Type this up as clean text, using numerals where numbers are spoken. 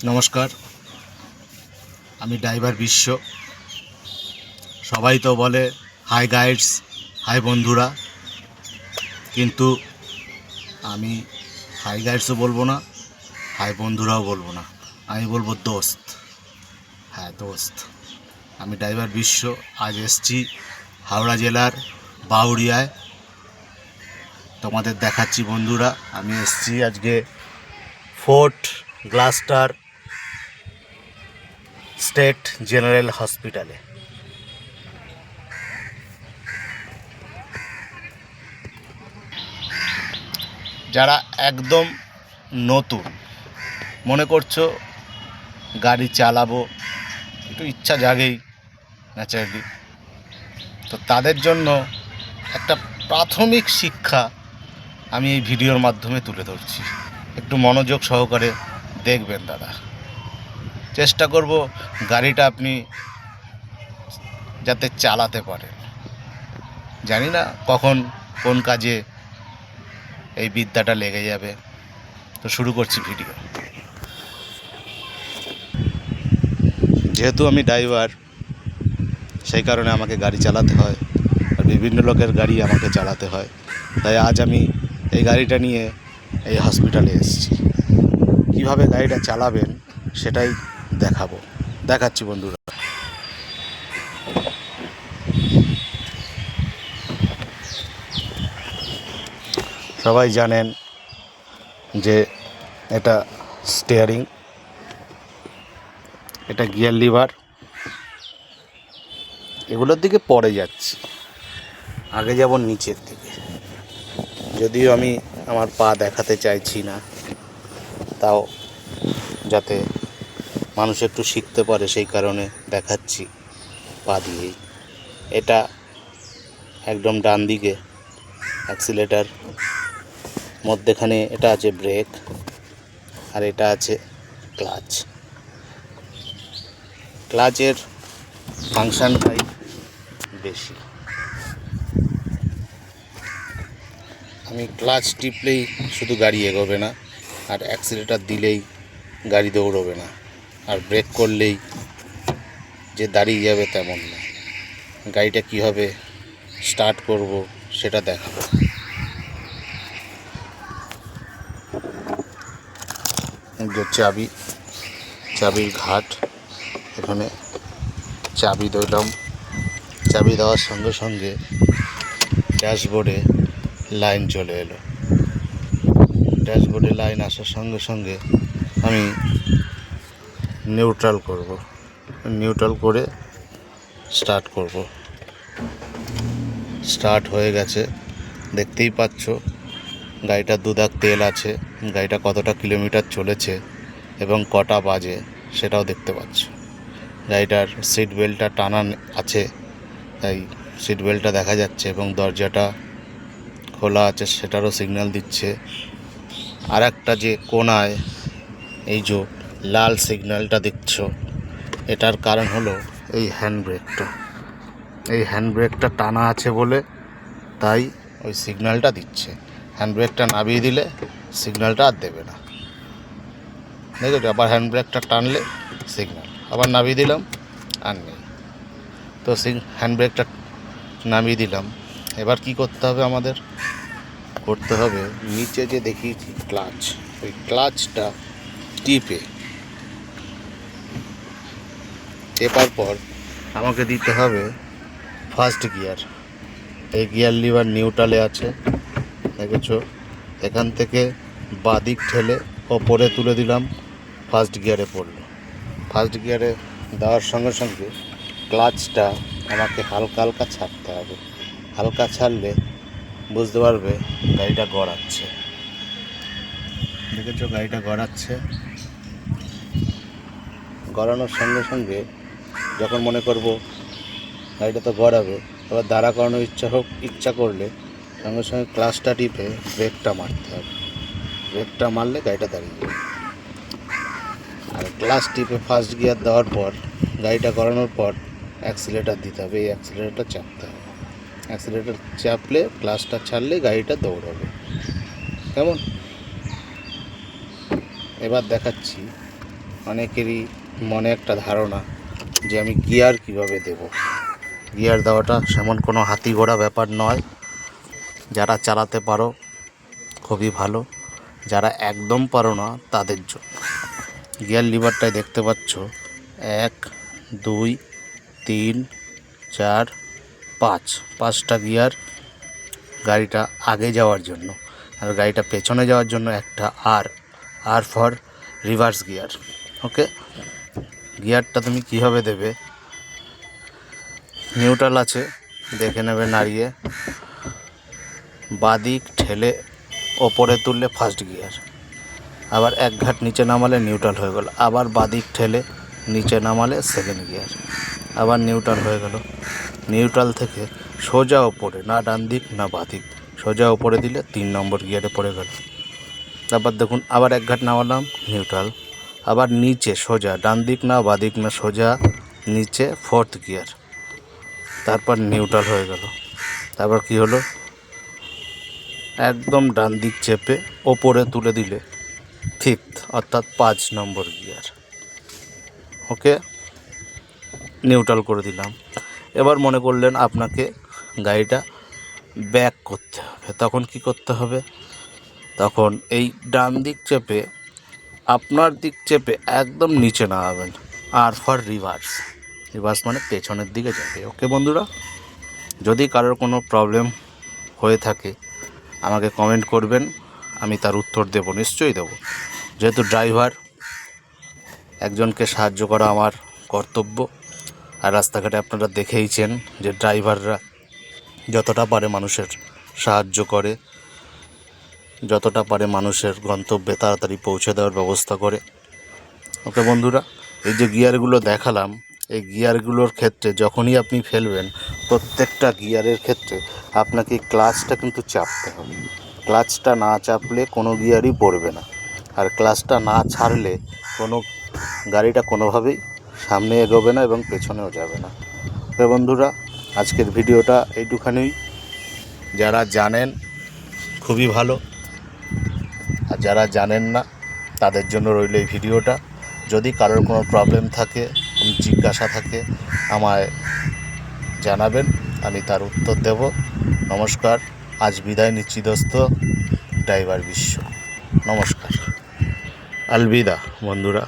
নমস্কার, আমি ড্রাইভার বিশ্ব। সবাই তো বলে হাই গাইডস, হাই বন্ধুরা, কিন্তু আমি হাই গাইডসও বলবো না, হাই বন্ধুরাও বলবো না, আমি বলবো দোস্ত। হ্যাঁ দোস্ত, আমি ড্রাইভার বিশ্ব। আজ এসছি হাওড়া জেলার বাউরিয়ায়। তোমাদের দেখাচ্ছি বন্ধুরা, আমি এসছি আজকে ফোর্ট গ্লাস্টার স্টেট জেনারেল হসপিটালে। যারা একদম নতুন মনে করছো গাড়ি চালাবো, একটু ইচ্ছা জাগেই ন্যাচারালি, তো তাদের জন্য একটা প্রাথমিক শিক্ষা আমি এই ভিডিওর মাধ্যমে তুলে ধরছি। একটু মনোযোগ সহকারে দেখবেন দাদা। চেষ্টা করব গাড়িটা আপনি যাতে চালাতে পারেন। জানি না কখন কোন কাজে এই বিদ্যাটা লেগে যাবে, তো শুরু করছি ভিডিও। যেহেতু আমি ড্রাইভার, সেই কারণে আমাকে গাড়ি চালাতে হয়, আর বিভিন্ন লোকের গাড়ি আমাকে চালাতে হয়। তাই আজ আমি এই গাড়িটা নিয়ে এই হসপিটালে এসেছি। কীভাবে গাড়িটা চালাবেন সেটাই দেখাচ্ছি বন্ধুরা। সবাই জানেন যে এটা স্টিয়ারিং, এটা গিয়ার লিভার, এগুলোর দিকে পরে যাচ্ছি, আগে যাব নিচের দিকে। যদিও আমি আমার পা দেখাতে চাইছি না, তাও যাতে মানুষ একটু শিখতে পারে সেই কারণে দেখাচ্ছি পা দিয়েই। এটা একদম ডান দিকে অ্যাক্সিলেটার, মধ্যেখানে এটা আছে ব্রেক, আর এটা আছে ক্লাচ। ক্লাচের ফাংশনটাই বেশি। আমি ক্লাচ টিপলেই শুধু গাড়ি এগোবে না, আর অ্যাক্সিলেটার দিলেই গাড়ি দৌড়বে না, আর ব্রেক করলেই যে দাঁড়িয়ে যাবে তেমন না। গাড়িটা কীভাবে স্টার্ট করব সেটা দেখাবো। যে চাবির ঘাট, এখানে চাবি দিলাম। চাবি দেওয়ার সঙ্গে সঙ্গে ড্যাশবোর্ডে লাইন চলে এলো। ড্যাশবোর্ডে লাইন আসার সঙ্গে সঙ্গে আমি নিউট্রাল করে স্টার্ট করব। স্টার্ট হয়ে গেছে, দেখতেই পাচ্ছ গাড়িটার দুদাক তেল আছে, গাড়িটা কতটা কিলোমিটার চলেছে এবং কটা বাজে সেটাও দেখতে পাচ্ছ। গাড়িটার সিট বেল্টটা টানা আছে, তাই সিট বেল্টটা দেখা যাচ্ছে, এবং দরজাটা খোলা আছে সেটারও সিগন্যাল দিচ্ছে। আর একটা যে কোনায় এই যে লাল সিগন্যালটা দেখছো, এটার কারণ হলো এই হ্যান্ড ব্রেকটা টানা আছে বলে তাই ওই সিগন্যালটা দিচ্ছে। হ্যান্ড ব্রেকটা নামিয়ে দিলে সিগন্যালটা আর দেবে না। দেখেছো, আবার হ্যান্ড ব্রেকটা টানলে সিগন্যাল, আবার নামিয়ে দিলাম আর নেই। তো হ্যান্ড ব্রেকটা নামিয়ে দিলাম। এবার কি করতে হবে আমাদের? করতে হবে নিচে যে দেখিয়েছি ক্লাচ, ওই ক্লাচটা টেপার পর আমাকে দিতে হবে ফার্স্ট গিয়ার। এই গিয়ার লিভার নিউট্রালে আছে, দেখেছো। এখান থেকে বাদিক ঠেলে ওপরে তুলে দিলাম, ফার্স্ট গিয়ারে পড়লো। ফার্স্ট গিয়ারে দেওয়ার সঙ্গে সঙ্গে ক্লাচটা আমাকে হালকা হালকা ছাড়তে হবে। হালকা ছাড়লে বুঝতে পারবে গাড়িটা গড়াচ্ছে। দেখেছো গাড়িটা গড়াচ্ছে। গড়ানোর সঙ্গে সঙ্গে যখন মনে করব গাড়িটা তো গড়াবে, এবার দাঁড়া করানোর ইচ্ছা করলে সঙ্গে সঙ্গে ক্লাচটা টিপে ব্রেকটা মারতে হবে। ব্রেকটা মারলে গাড়িটা দাঁড়িয়ে যাবে। আর ক্লাচ টিপে ফার্স্ট গিয়ার দেওয়ার পর গাড়িটা গড়ানোর পর অ্যাক্সিলেটার দিতে হবে, এই অ্যাক্সিলেটারটা চাপতে হবে। অ্যাক্সিলেটার চাপলে ক্লাচটা ছাড়লে গাড়িটা দৌড়াবে। কেমন? এবার দেখাচ্ছি অনেকেরই মনে একটা ধারণা যে আমি গিয়ার কিভাবে দেব। গিয়ার দেওয়াটা সেমন কোনো হাতি ঘোড়া ব্যাপার নয়। যারা চালাতে পারো খুবই ভালো, যারা একদম পারো না তাদের জন্য। গিয়ার লিভারটাই দেখতে পাচ্ছ 1 2 3 4 5, 5টা গিয়ার গাড়িটা আগে যাওয়ার জন্য, আর গাড়িটা পেছনে যাওয়ার জন্য একটা আর ফর রিভার্স গিয়ার। ওকে, গিয়ারটা তুমি কীভাবে দেবে, নিউট্রাল আছে দেখে নেবে, নাড়িয়ে বাদিক ঠেলে ওপরে তুললে ফার্স্ট গিয়ার, আবার এক ঘাট নিচে নামালে নিউট্রাল হয়ে গেল, আবার বাদিক ঠেলে নিচে নামালে সেকেন্ড গিয়ার, আবার নিউট্রাল হয়ে গেল। নিউট্রাল থেকে সোজা ওপরে, না ডান দিক না বাদিক, সোজা ওপরে দিলে 3 নম্বর গিয়ারে পড়ে গেল। তারপর দেখুন আবার এক ঘাট নামালাম, নিউট্রাল, আবার নিচে সোজা, ডান দিক না বাদিক না, সোজা নিচে 4th গিয়ার, তারপর নিউট্রাল হয়ে গেল। তারপর কি হলো, একদম ডান দিক চেপে ওপরে তুলে দিলে 5th অর্থাৎ 5 নম্বর গিয়ার। ওকে, নিউট্রাল করে দিলাম। এবার মনে করলেন আপনাকে গাড়িটা ব্যাক করতে হবে, তখন কি করতে হবে, তখন এই ডান দিক চেপে আপনার দিক চেপে একদম নিচে নামাবেন, আর ফর রিভার্স, রিভার্স মানে পেছনের দিকে যাবে। ওকে বন্ধুরা, যদি কারোর কোনো প্রবলেম হয়ে থাকে আমাকে কমেন্ট করবেন, আমি তার উত্তর দেব, নিশ্চয়ই দেব। যেহেতু ড্রাইভার, একজনকে সাহায্য করা আমার কর্তব্য। আর রাস্তাঘাটে আপনারা দেখেইছেন যে ড্রাইভাররা যতটা পারে মানুষের সাহায্য করে, যতটা পারে মানুষের গন্তব্যে তাড়াতাড়ি পৌঁছে দেওয়ার ব্যবস্থা করে। ওকে বন্ধুরা, এই যে গিয়ারগুলো দেখালাম, এই গিয়ারগুলোর ক্ষেত্রে যখনই আপনি ফেলবেন, প্রত্যেকটা গিয়ারের ক্ষেত্রে আপনাকে ক্লাচটা কিন্তু চাপতে হবে। ক্লাচটা না চাপলে কোনো গিয়ারই পড়বে না, আর ক্লাচটা না ছাড়লে কোনো গাড়িটা কোনোভাবেই সামনে এগোবে না এবং পেছনেও যাবে না। তো বন্ধুরা, আজকের ভিডিওটা এইটুখানি। যারা জানেন খুবই ভালো, আর যারা জানেন না তাদের জন্য রইল এই ভিডিওটা। যদি কারোর কোনো প্রবলেম থাকে, কোনো জিজ্ঞাসা থাকে, আমায় জানাবেন, আমি তার উত্তর দেব। নমস্কার, আজ বিদায় নিচ্ছি দোস্ত, ড্রাইভার বিশ্ব। নমস্কার, আলবিদা বন্ধুরা।